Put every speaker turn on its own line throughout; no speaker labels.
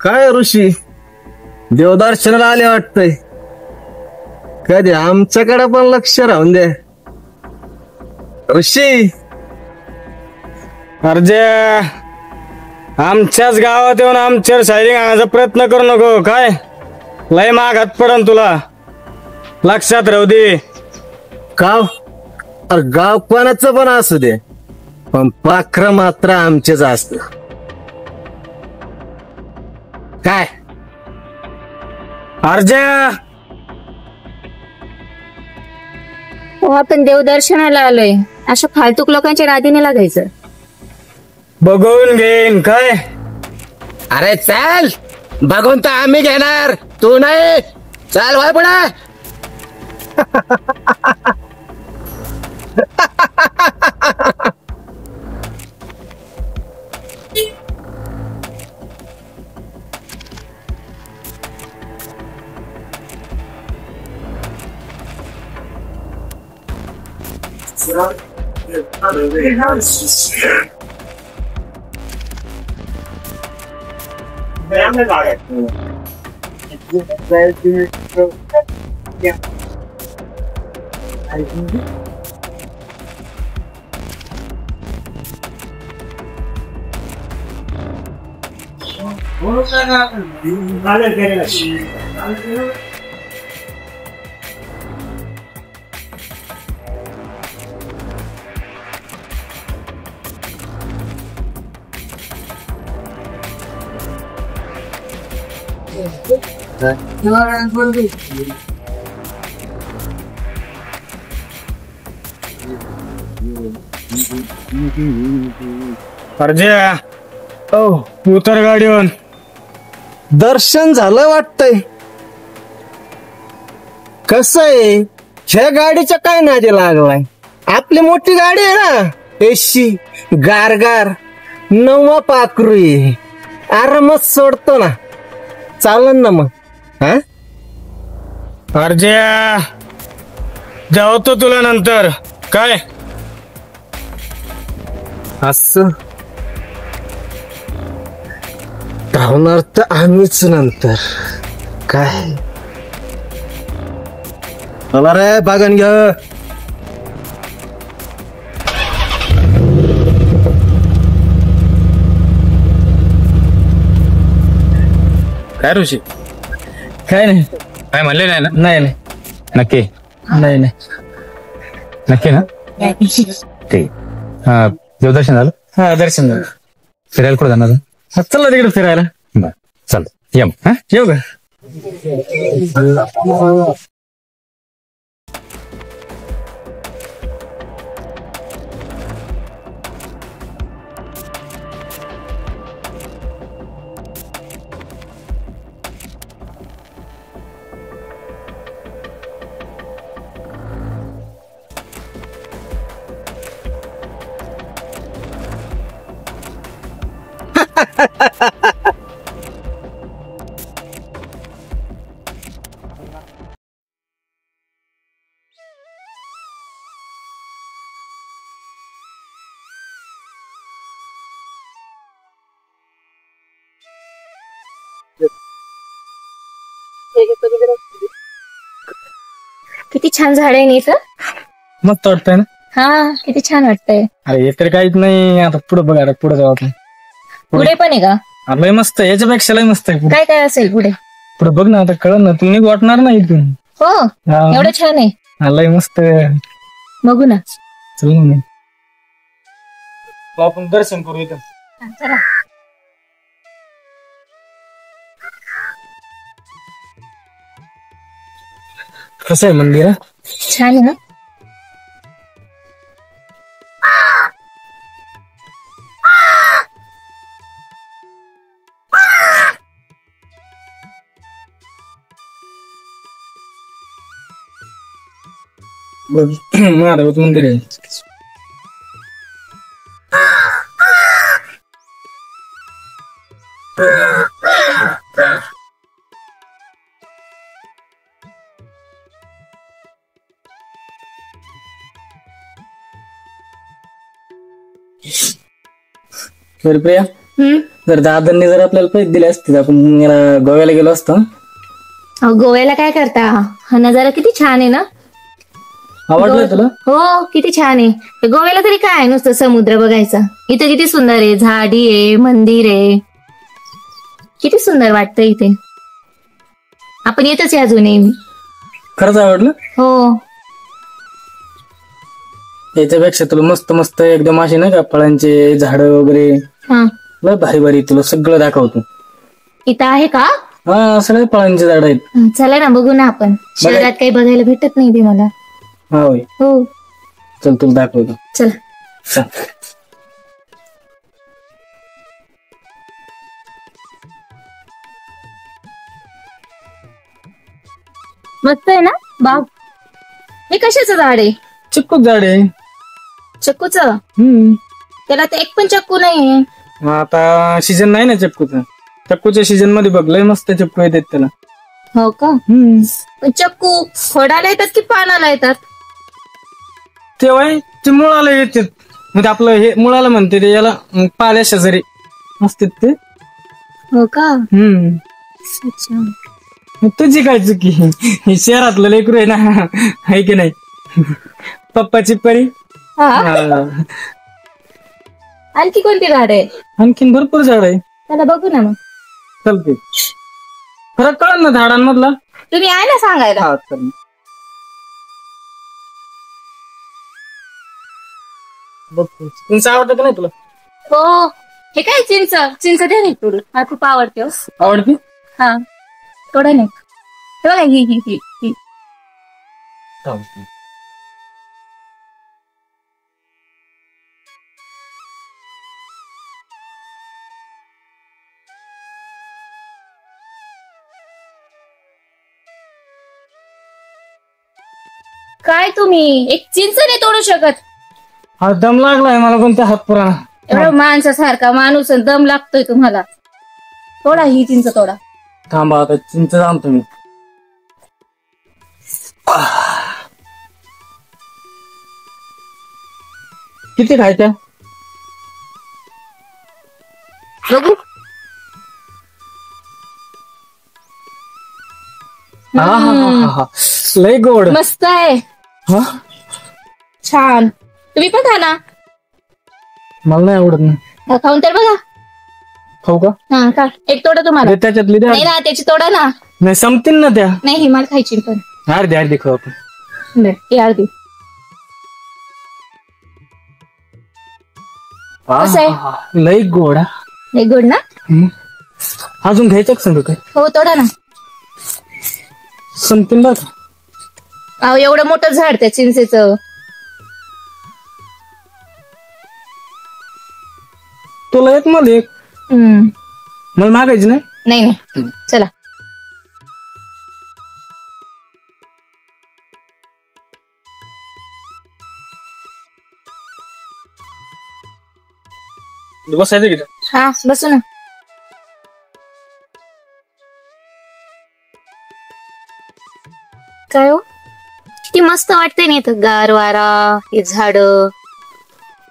काय ऋषी देवदर्शनाला आले वाटतंय. कधी आमच्याकडे पण लक्ष राहून दे ऋषी.
अर्जे आमच्याच गावात येऊन आमच्यावर शायरिंग आणायचा प्रयत्न करू नको. काय लय मागात पडन तुला, लक्षात राहू दे.
गाव अरे गाव कोणाचं पण असू दे, पण पाखर मात्र आमचेच असत. काय
अर्जे
हो, आपण देवदर्शनाला आलोय, अशा फालतूक लोकांच्या नादीने लागायचं.
बघून घेईन काय.
अरे चल, बघून तर आम्ही घेणार, तू नाही. चल वाय पुढे.
अर्जे उतर गाडीवर.
दर्शन झालं वाटतंय. कसं आहे, ह्या गाडीच्या काय नादी लागलाय. आपली मोठी गाडी आहे ना, एशी गारगार नवा पाखरू आहे. आरामात सोडतो ना, चालन ना मग. हा
अर्जे जावतो तुला नंतर. काय
असं धावणार तर आम्हीच नंतर. काय चला रे बागन घ्या.
काय ऋषी?
काय नाही,
काय म्हणले नाही ना?
नाही नाही,
नक्की
नाही नाही.
नक्की ना? ठीक. हा, देवदर्शन झालं?
हा, दर्शन झालं.
फिरायला कुठं जाणार?
हा, चला तिकडे फिरायला.
बर चल यम. हा
येऊ का?
किती छान झाड आहे इथं.
मस्त वाटतंय ना?
हा, किती छान वाटतंय.
अरे हे तर काहीच नाही. आता पुढे बघा, आता पुढे जाऊ आपण.
पुढे पण आहे का?
अरे लय मस्त आहे, याच्यापेक्षा लय मस्त आहे पुढे.
काय काय असेल पुढे?
पुढे बघ ना, आता कळलं ना, तुम्ही वाटणार नाही इथून.
हो,
हा.
एवढं छान आहे.
हा, लय मस्त आहे.
बघू ना.
चल ना मग. आपण दर्शन करू इथं.
चला.
कसं आहे मंदिर? हा?
छान आहे ना.
महादेवाचं मंदिर आहे. प्रिया जर दादांनी जर आपल्याला पैसे दिले असते तर आपण याला गोव्याला गेलो असतो.
अहो, गोव्याला काय करता? हा नजारा किती छान आहे ना.
आवडलं तुला?
हो, किती छान आहे. गोव्याला तरी काय आहे, नुसतं समुद्र बघायचा. इथं किती सुंदर आहे, झाडी आहे, मंदिर आहे, किती सुंदर वाटतं इथे. आपण येतच या अजून नेहमी.
खरंच आवडलं?
हो.
याच्यापेक्षा तुला मस्त मस्त एकदम असे नाही का फळांचे झाड वगैरे
हा,
लय भारी भारी तुला सगळं दाखवतो.
इथं आहे का?
हा, सगळे फळांचे झाड आहेत.
चला ना, बघू ना आपण. शहरात काही बघायला भेटत नाही ते मला.
हा होय,
हो,
चल तुला दाखवतो.
चला.
चल.
मस्त आहे ना बाग. हे कशाचं झाड आहे?
चिक्कूच झाड आहे.
चक्कूच?
हम्म.
त्याला तर एक पण चक्कू नाहीये.
मग आता सीजन नाही ना चक्कूचा. चक्कूच्या सीजन मध्ये बघ लय मस्त चक्कू येतात त्याला.
हो का? पण चक्कू खोडाला येतात की पानाला येतात?
तेव्हा ते मुळाला येतात. म्हणजे आपलं हे मुळाला म्हणते ते याला पाल्या शेजारी असतात ते.
हो का? अच्छा.
मग तुझी काय चुकी? हे शहरातलं लेकरू आहे ना, आहे की नाही? पप्पाची परी.
हा.
हा.
आणखी कोणती झाड आहे?
आणखीन भरपूर झाड आहे.
त्याला बघू ना मग.
चालते. फरक कळलं ना झाडांमधला?
तुम्ही आहे ना सांगायला.
हा, चल. बघ तुमचं आवडतं का नाही तुला?
हो. हे काय चिंच? चिंच द्या नाही तोडून. मला खूप आवडते.
आवडते?
हा, थोडं नाही. हे बघा, ही. काय तुम्ही एक चिंच नाही तोडू शकत?
हा, दम लागलाय मला कोणत्या हात पुराणा.
एवढा माणसासारखा माणूस आणि दम लागतोय तुम्हाला. थोडा ही चिंच तोडा.
थांबा आता चिंच आणतो मी. किती खायच्या?
बघू.
हा. लय गोड.
मस्त आहे.
हा,
छान. तुम्ही पण खा ना.
मला नाही आवडत ना.
खाऊन तर बघा.
खाऊ का?
हा, खा. एक तोडा तुम्हाला.
दे त्याच्यातली द्या.
नाही ना, त्याची तोडा ना.
नाही संपतील ना त्या.
नाही, ही मला खायची पण.
अर्धी खाऊ आपण.
बरं, ही अर्धी. कसं आहे?
लय गोड. हा.
लय गोड ना?
अजून घ्यायचं का सांगू काय?
हो, तोडा ना.
संपतील बघ.
अहो, एवढं मोठं झाड त्या चिंचेचं.
तुला एक मला एक. मला मागायची नाही.
नाही. चला.
बसायचं की?
हा, बसू ना. काय हो, किती मस्त वाटतंय ना इथं. गार वारा, हे झाड.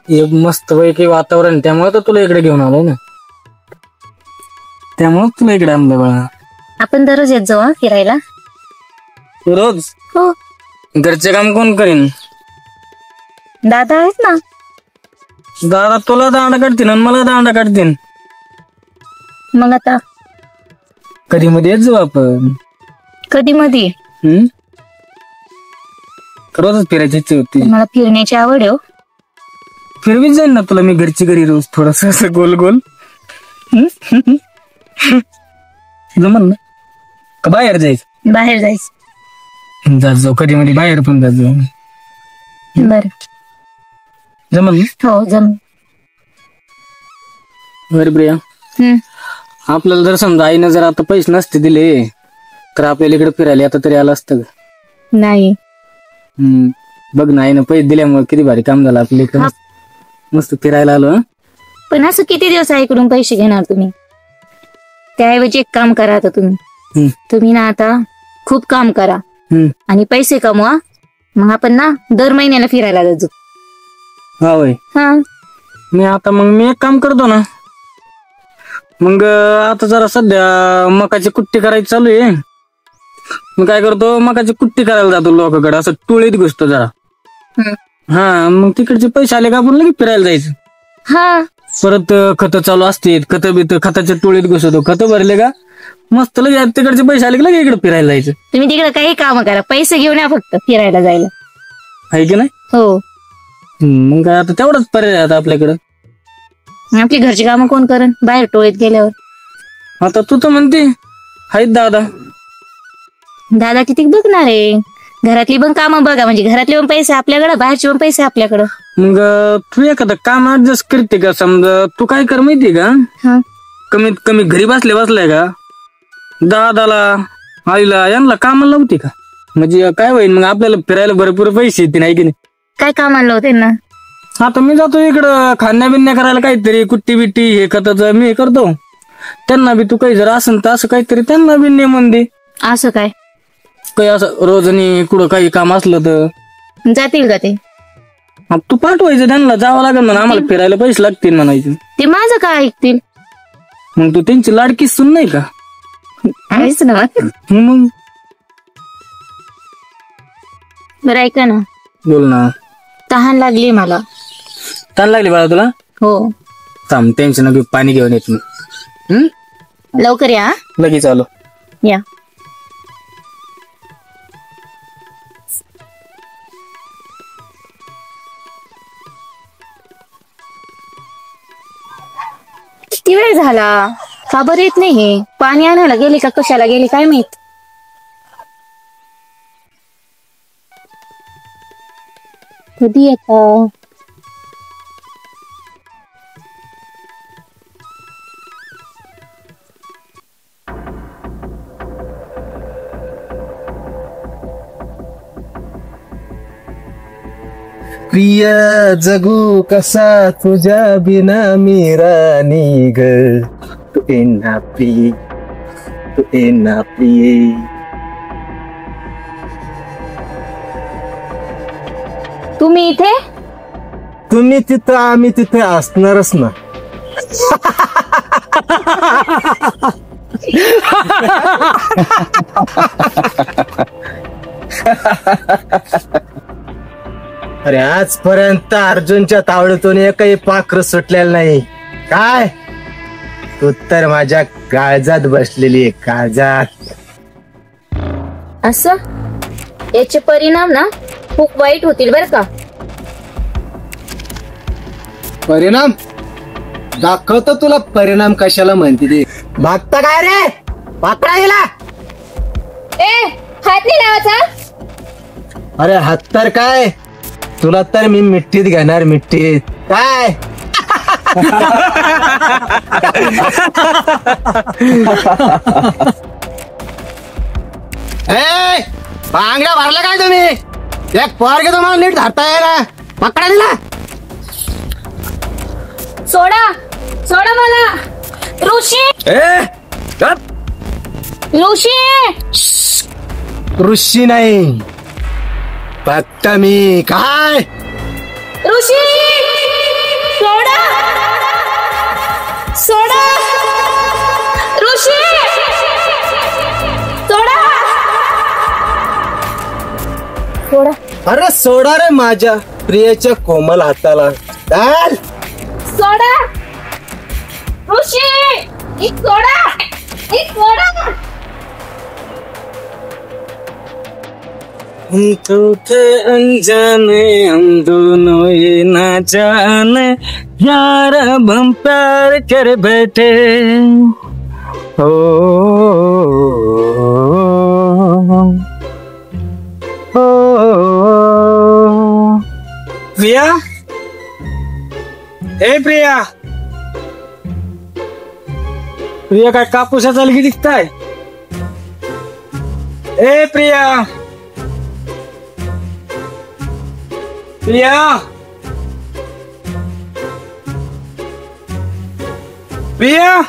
एक मस्त पैकी वातावरण. त्यामुळे तर तुला इकडे घेऊन आलोय ना. त्यामुळे तुला इकडे आणलं बाळा.
आपण दररोज येत जाऊ फिरायला.
तू रोज?
हो.
घरचे काम कोण करीन?
दादा आहेत ना.
दादा तुला दांडा काढतील आणि मला दांडा काढतील.
मग आता
कधी मध्ये येत जाऊ आपण.
कधी मध्ये.
रोजच फिरायची इच्छा होती.
मला फिरण्याची आवड आहे हो.
फिरवीत जाईन ना तुला मी घरची घरी रोज थोडस असं गोल गोल. जमन ना? का बाहेर जायचं?
बाहेर जायचं.
जात जाऊ कधी मध्ये बाहेर पण जात जाऊ.
बर.
जमन ना?
हो, जम.
बरं प्रिया, आपल्याला जर समजा आईनं जर आता पैसे नसते दिले तर आपल्याला इकडे फिरायला आता तरी आलं असतं का?
नाही.
बघ ना आईनं पैसे दिल्यामुळे किती भारी काम झालं आपल्या इकडे. मस्त फिरायला आलो.
पण असं किती दिवस आईकडून पैसे घेणार तुम्ही? त्याऐवजी एक काम करा आता तुम्ही ना आता खूप काम करा आणि पैसे कमवा. मग आपण ना दर महिन्याला फिरायला जाऊ.
हा होय.
हा,
मी एक काम करतो ना.
मग आता जरा सध्या मकाची कुट्टी करायची चालू आहे. मग काय करतो, मकाची कुट्टी करायला जातो लोकांकडे, असं टोळीत घुसतो जरा. हा मग तिकडचे पैसे आले का आपण लगेच फिरायला जायचं.
हा
परत खत चालू असते, खताच्या टोळीत घुसतो, खत भरले का मस्त लगेच तिकडचे पैसे आले की लगेच इकडे फिरायला जायचं.
तुम्ही तिकडे काही काम करा, पैसे घेऊन या फक्त फिरायला जायला.
आहे की नाही?
हो.
मग काय आता तेवढाच पर्याय आहे आता आपल्याकडं.
आपली घरची कामं कोण करण बाहेर टोळीत गेल्यावर?
आता तू तर म्हणते आहेत दादा.
दादा किती बघणार आहे? घरातली पण कामं बघा, म्हणजे घरातले पण पैसे आपल्याकडे, बाहेरचे पण पैसे आपल्याकडं.
मग तू एखादं काम ऍडजस्ट करते का? समजा तू काय कर माहितीये का,
हा
कमीत कमी घरी बसलाय का दादाला आईला यांना कामाला लावते का? म्हणजे काय होईल मग आपल्याला फिरायला भरपूर पैसे येते नाही की नाही?
काय काम आणलं होतं त्यांना?
आता मी जातो इकडं खाण्या बिन्या करायला, काहीतरी कुट्टी बिट्टी हे खताचं मी करतो. त्यांना बी तू काही जर असेल तर असं काहीतरी त्यांना बी नेमून दे.
असं काय?
काही असं रोजनी कुठं काही काम असलं तर
जातील का ते?
तू पाठवायचं त्यांना, जावं लागेल म्हणा, आम्हाला फिरायला पैसे लागतील म्हणायचे.
ते माझं काय ऐकतील?
मग तू त्यांची लाडकी सून नाही का?
आहेच ना.
मग
बरं ऐका ना,
बोल ना.
तहान लागली मला.
ताण लागली बाळा तुला?
हो.
थांब, टेन्शन नको, पाणी घेऊन येत मी.
लवकर या.
लगेच आलो.
या. किती वेळ झाला, का बरं येत नाही हे? पाणी आणायला गेले का कशाला गेले काय माहित? कधी येता?
प्रिय जगू कसा तुझ्या बिना मी राणी ग, तू येना प्रिय, तू येना प्रिय.
तुम्ही इथे?
तुम्ही तिथं आम्ही तिथे असणारच ना. अरे आजपर्यंत अर्जुनच्या तावडीतून एकही पाखर सुटलेलं नाही. काय तू तर माझ्या काळजात बसलेली आहे, काळजात.
असं याचे परिणाम ना खूप वाईट होतील बर का.
परिणाम दाखवतो तुला, परिणाम कशाला म्हणते ते. भागता काय रे? पाकडा गेला.
ए हात नाही लावायचा.
अरे हात तर काय, तुला तर मी मिठ्ठीत घेणार, मिठ्ठीत. काय ए बांगड्या भरला काय तुम्ही? एक पोरगे तुम्हाला नीट धरता येईल, पकडा दिला.
सोडा सोडा मला. ऋषी ऋषी.
ऋषी नाही, फक्त मी. काय
ऋषी सोडा सोडा. ऋषी सोडा सोडा.
अरे सोडा रे माझ्या प्रियेच्या कोमल हाताला. चाल
सोडा. ऋषी सोडा सोडा.
हम तो थे अनजाने, हम दोनों ये ना जाने, यार अब हम प्यार कर बैठे. हो प्रिया, ए प्रिया, प्रिया काय कापूसाचा लगी दिसताय? ए प्रिया, प्रिया, प्रिया,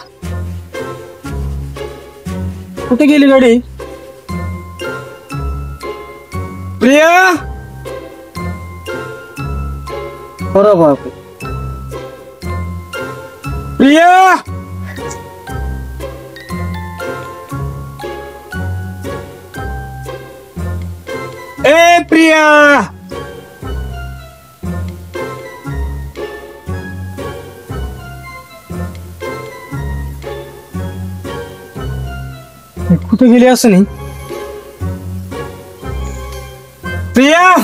कुठे गेली गाडी? प्रिया, बरोबर. प्रिया,
प्रिया
कुठे गेली असं नाही. प्रिया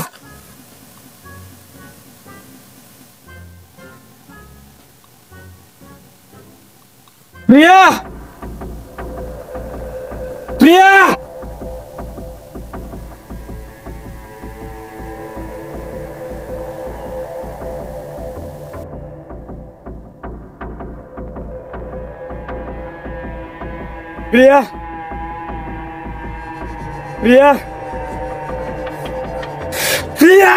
प्रिया प्रिया प्रिया प्रिया प्रिया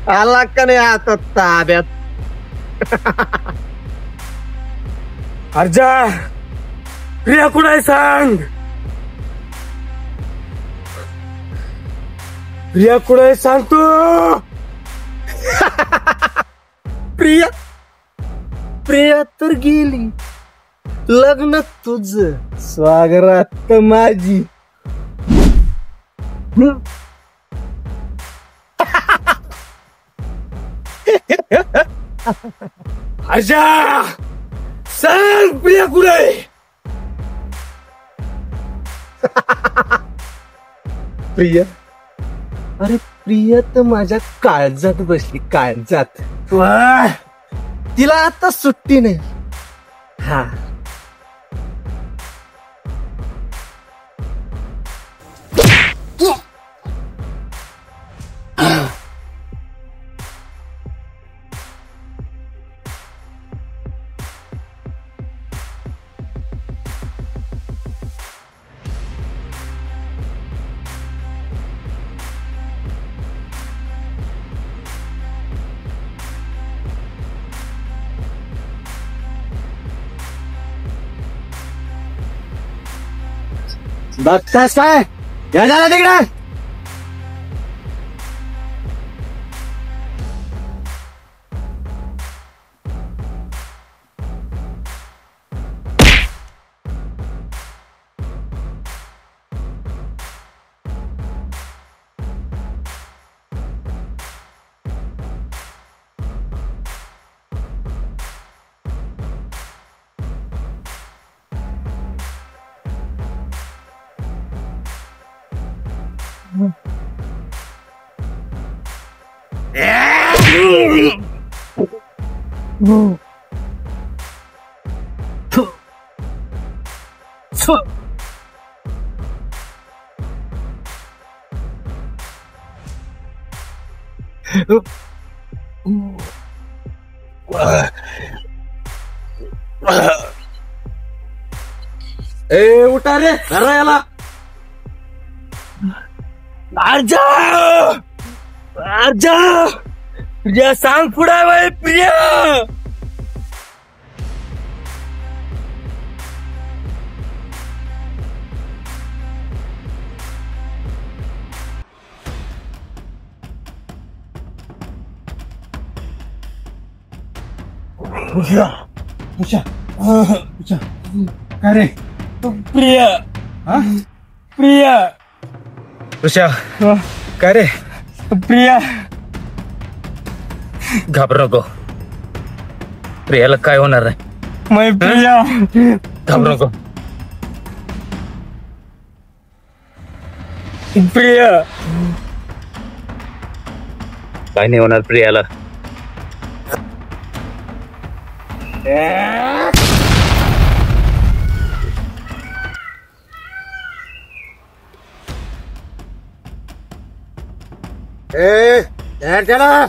आला का नाही आता ताब्यात.
अर्जा प्रिया कुठं आहे सांग. प्रिया कुठं आहे सांग तू.
प्रिया प्रिया तर गेली, लग्न तुझ, स्वागरात माझी.
अर्जा सांग प्रिया कुठं आहे.
प्रिया, अरे प्रिया तर माझ्या काळजात बसली, काळजात.
वाह,
तिला आता सुट्टी नाही. हा
बघतास काय. या झाला तिकडे.
ए उठा रे, धरा याला.
अर्जा अर्जा प्रिया सांग पुढे आहे बाई. प्रिया उषा उषा उषा काय रे. प्रिया प्रिया
ऋषा काय रे.
प्रिया
घाबरू नको, प्रियाला काय होणार नाही.
मै प्रिया
घाबरू नको.
प्रिया
काय नाही होणार प्रियाला.
चला.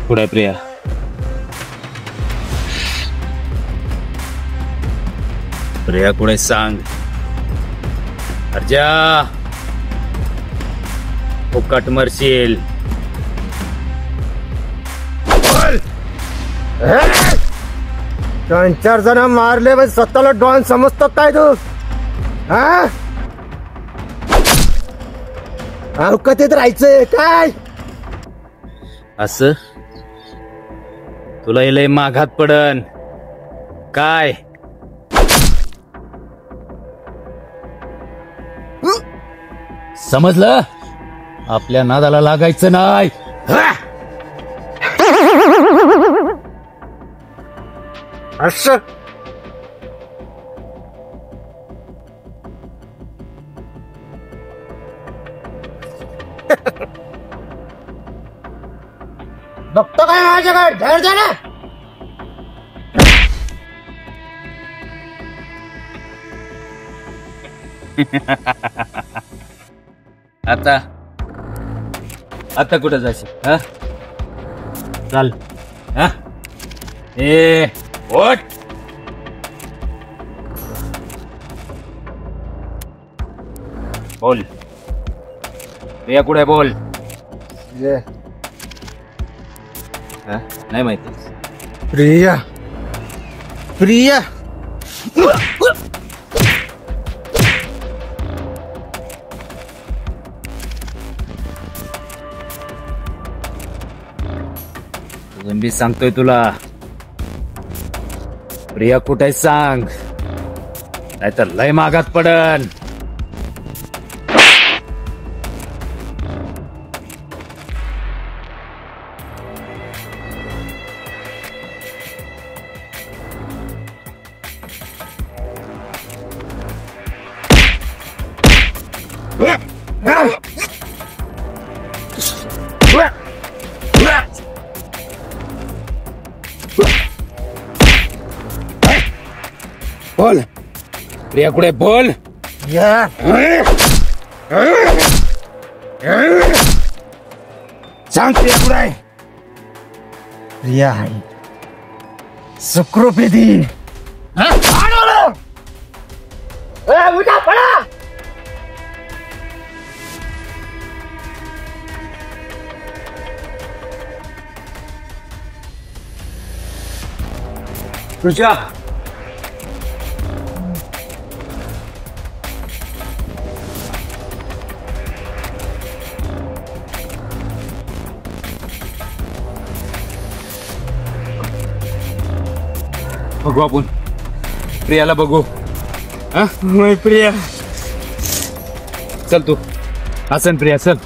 कुठे प्रिया? प्रिया कुठे सांग. अर्जा फुकट मरशील.
3-4 जण मारले पण स्वतःला डॉन समजतो काय तू? हा अवकातीत राहायचंय काय?
असं तुला लय माघात पडन काय? समजलं? आपल्या नादाला लागायचं नाही.
असं बघतो काय माझ्याकडे धैर्य द्या ना.
आता आता कुठं जाशील? हा चाल. हा ए ओट. बोल प्रिया कुठे? बोल. हा नाही माहिती.
प्रिया प्रिया
अजून बी सांगतोय तुला. प्रिया कुठे सांग, नाहीतर लय मागात पडन. बोल प्रिया कुठे? बोल.
या
सांग प्रिया कुठे?
प्रिया आहे सुखरूपी दी. उठा पळा.
तुझ्या बघू आपण प्रियाला बघू. हा
प्रिया
चल तू. हसन प्रिया चल.